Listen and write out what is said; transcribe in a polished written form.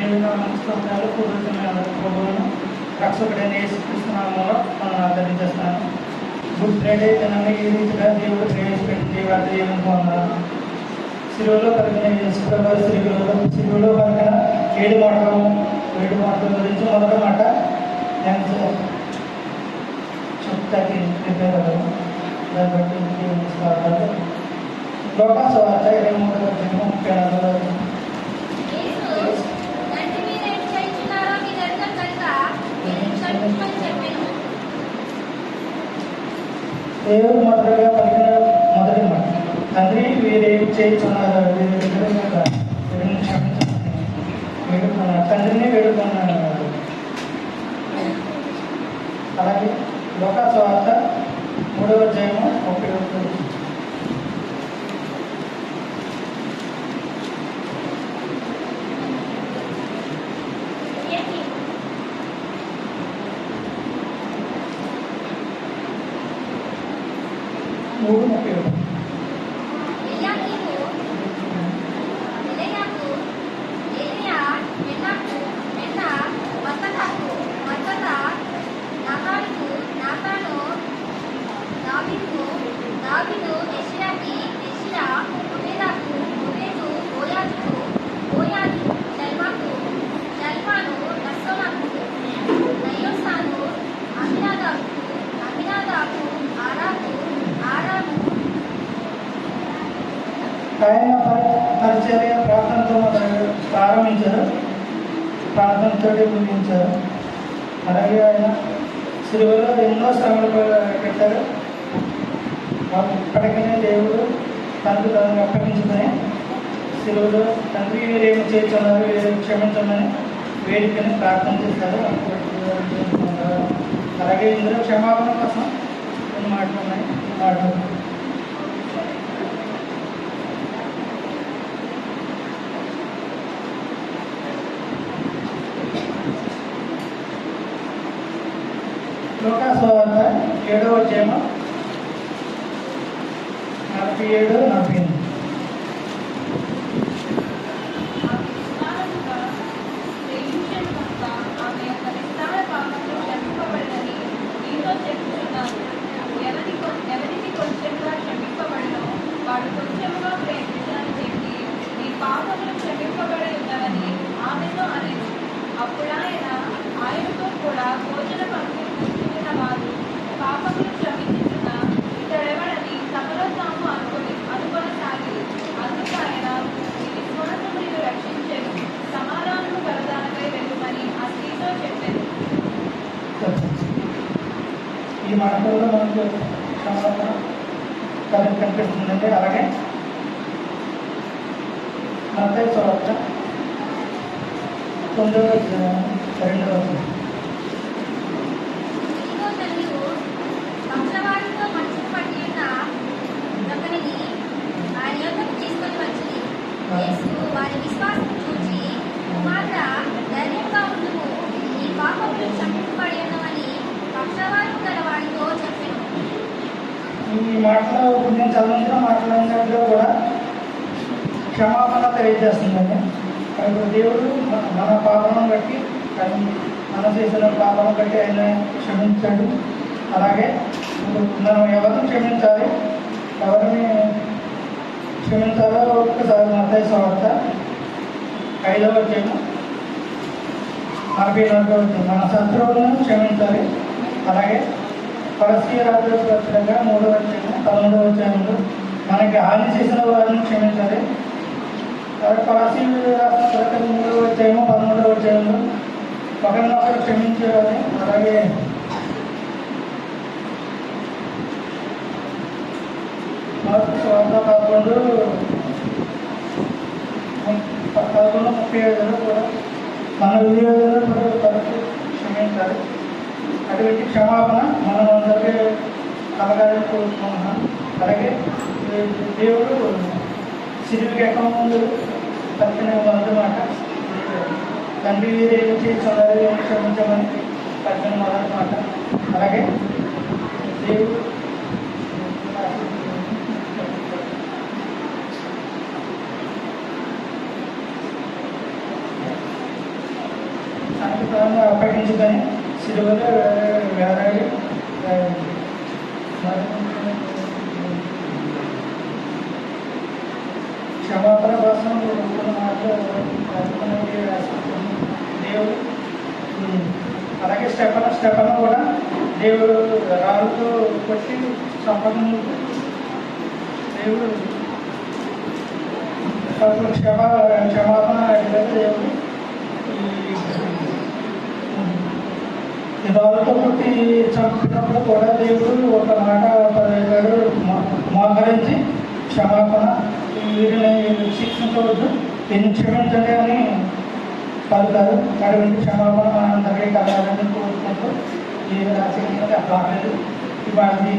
దేవుని మనస్తోత్రాలు పూర్వజమైన ప్రభువును రక్షకుడైన యేసుక్రీస్తు నామములో తెలియజేస్తున్నాను. గుడ్ ఫ్రైడే దినాన్ని ఈ రీతిగా దేవుడు ప్రవేశపెట్టి వారి దేవుని పొందాను. సిలువలో పలికిన యేసుప్రభు సిలువలో పలికిన 7 మాటల గురించి మొదటి మాట నేను చెప్తాకి చెప్పేవారు. దాన్ని బట్టి దేవుని స్తోత్రాలు. లోకాసు వార్త 23:34 దేవుడు మొదటిగా పలికిన మొదటి మాట, తండ్రి వీరేం చేస్తున్నారు, వేడుకున్నాడు, తండ్రిని వేడుకున్నాడు. అలాగే లోకాసు వార్త 3:31 3:31 ఆయన పరిచర్య ప్రార్థనతో ప్రారంభించారు, ప్రార్థనతో ముగించారు. అలాగే ఆయన సిలువలో ఎన్నో శ్రమలు పెట్టారు. ఇప్పటికనే దేవుడు తనకు తనను అప్పగించుకొని సిలువలో తండ్రి వీరేమి చేస్తున్నారు, వీరేమి క్షమించమని వేడుకని ప్రార్థన చేస్తారు. అలాగే ఇందులో క్షమాపణ కోసం కొన్ని మాటలు ఉన్నాయి. లోకాసు వార్త 7వ అధ్యాయం 47-48 వాడు కొంచెముగా ప్రేమించాలని చెప్పి నీ పాపములు క్షమింపబడి ఉన్నవని ఆమెతో అనేది. అప్పుడు ఆయనతో కూడా భోజన పంపిణీ కూర్చున్న వారు పాపములు క్షమించుతున్న ఇతడెవడని తమలో తాము అనుకొనసాగి, అందుకు ఆయన ఈ విశ్వాసం నిన్ను రక్షించెను, సమాధానము కలదానిపై వెళ్ళమని ఆ స్త్రీతో చెప్పారు. ఈ మాటల్లో మనకు సమాధానం కనిపిస్తుందండి. అలాగే మత్తయి సువార్త 9:2 వారి విశ్వాసం చూచి కుమార్తె ధైర్యంగా ఉండుము, నీ పాపములు క్షమింపబడి ఉన్నవని పక్షవాతం గల వాడితో చెప్పెను. ఈ మాటలో నేను చదివించిన మాటలన్నింటిలో కూడా క్షమాపణ తెలియజేస్తుందండి. ఇప్పుడు దేవుడు మన పాపలను బట్టి మనం చేసిన పాపను బట్టి ఆయన క్షమించాడు. అలాగే మనం ఎవరిని క్షమించాలి, ఎవరిని క్షమించాలో ఒక్కసారి మత్తయి సువార్త 5వ అధ్యాయం 44 మన శత్రువులను క్షమించాలి. అలాగే ఫరిసీయుల రాజుల పత్రిక 3వ అధ్యాయం 19 మనకి హాని చేసిన వారిని క్షమించాలి. అలాగే ఫరిసీయుల రాసిన పత్రిక 3వ అధ్యాయం 13 ఒకరినొకరు క్షమించాలి. అలాగే మార్కు సువార్త 11:35 కూడా మన వినియోగంలో తరచు క్షమించాలి. అటువంటి క్షమాపణ మనం అందరికీ కలగాలని కోరుకుంటున్నాం. అలాగే దేవుడు సిలువకి ఎక్కడం ముందు పలికిన మొదటి మాట, తండ్రి వీరేమి చేస్తున్నారు, ఏమి క్షమించమని పలికిన మొదటి మాట. అలాగే దేవుడు చనిపోతాను అప్పగించుకొని సిలువలో వేలాడి క్షమాపణ కోసం కొన్ని మాటలు దేవుడు అలాగే స్టెఫన్ కూడా దేవుడు రాళ్ళతో కొట్టి సంపదను దేవుడు క్షమాపణ అడిగారు. దేవుడు ఈ రాళ్ళతో కొట్టి చంపినప్పుడు కూడా దేవుడు ఒక మాట పలికాడు, మోకరించి క్షమాపణ వీరిని శిక్షించవద్దు, దీన్ని క్షమించండి అని పలుకారు. అటువంటి క్షమాపణ అందరికీ కలగాలని కోరుకుంటూ ఈ రాజకీయాలు అవ్వాలి. ఈ భారతీయ